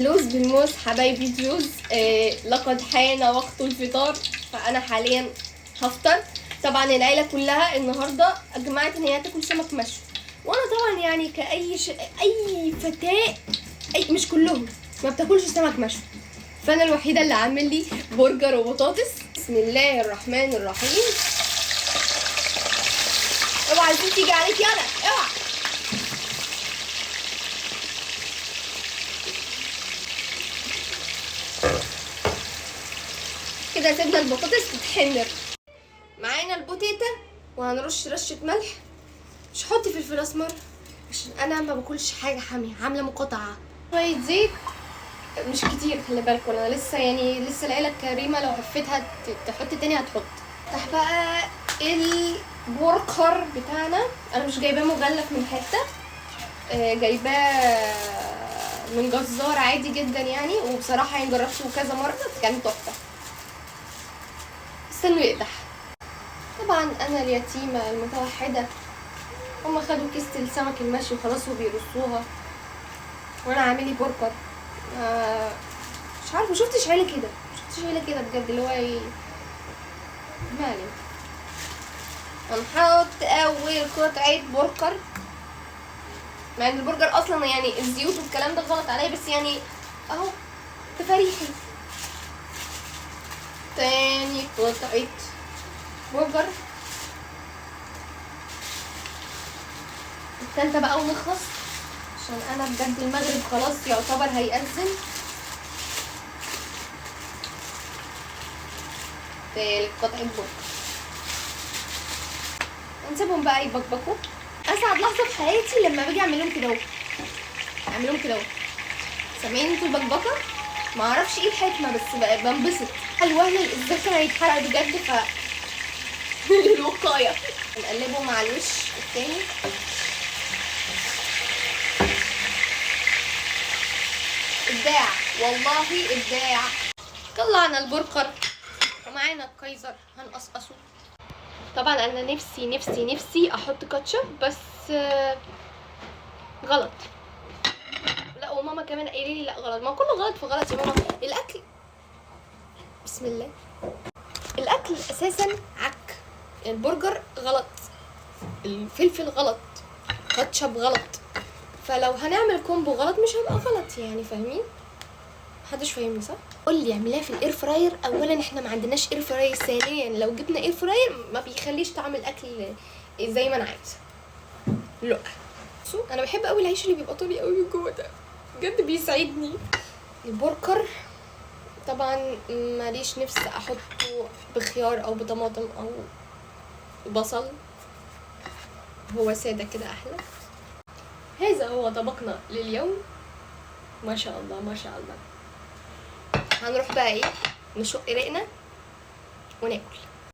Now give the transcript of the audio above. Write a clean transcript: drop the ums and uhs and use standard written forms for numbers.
لوز بالموز حبايبي ديوز. لقد حان وقت الفطار، فانا حاليا هفطر. طبعا العيله كلها النهارده اجمعت ان هي تاكل سمك مشوي، وانا طبعا يعني اي فتاه، مش كلهم ما بتاكلش سمك مشوي، فانا الوحيده اللي عامل لي برجر وبطاطس. بسم الله الرحمن الرحيم. اوعى الزيت تيجي عليك، يلا اوعى. كده سيبنا البطاطس تتحمر. معانا البوتيتا وهنرش رشه ملح. مش هحط فلفل اسمر عشان انا ما باكلش حاجه حاميه، عامله مقاطعه. شويه زيت مش كتير، خلي بالكم انا لسه العيله الكريمه، لو هفتها تحط تاني هتحط. افتح بقى البرجر بتاعنا. انا مش جايباه مغلف من حته، جايباه من جزار عادي جدا يعني، وبصراحه يعني جربته كذا مره كان تحفه. استنوا يقدح. طبعا انا اليتيمه المتوحده، هما خدوا كيسة السمك المشوي خلاص وبيرصوها، وانا عاملي برجر. مش عارفه، مشفتش عيله كده بجد، اللي هو ما علينا. هنحط اول قطعه برجر، مع ان البرجر اصلا يعني الزيوت والكلام ده غلط عليا، بس يعني اهو تفاريحي. تاني قطعه برجر، التالتة بقى ونخلص، عشان انا بجد المغرب خلاص يعتبر هيأذن. تالت قطعة برجر، هنسيبهم بقى يبقبقوا. اسعد لحظة في حياتي لما باجي اعملهم كده اهو، سامعين انتوا البقبقة؟ معرفش ايه الحكمة، بس بنبسط. الوهن الذكر هيتحرق بجد، ف للوقاية نقلبه مع الوش التاني. ابداع والله ابداع. طلعنا البرجر ومعانا الكايزر هنقصقصه. طبعا انا نفسي احط كاتشب، بس غلط. لا، وماما كمان قايله لي لا غلط، ما كله غلط في غلط يا ماما. الاكل بسم الله، الاكل اساسا عك. البرجر غلط، الفلفل غلط، كاتشب غلط، فلو هنعمل كومبو غلط مش هيبقى غلط يعني، فاهمين؟ محدش فاهمني صح؟ قول لي اعملها في الاير فراير. اولا احنا ما عندناش اير فراير، ثانيا لو جبنا اير فراير ما بيخليش طعم الاكل زي ما انا عايزه. لا انا بحب قوي العيش اللي بيبقى طري قوي من جوه ده، بجد بيسعدني. البرجر طبعا ماليش نفس احطه بخيار او بطماطم او بصل، هو ساده كده احلى. هذا هو طبقنا لليوم، ما شاء الله ما شاء الله. هنروح بقى نشق رقنا وناكل.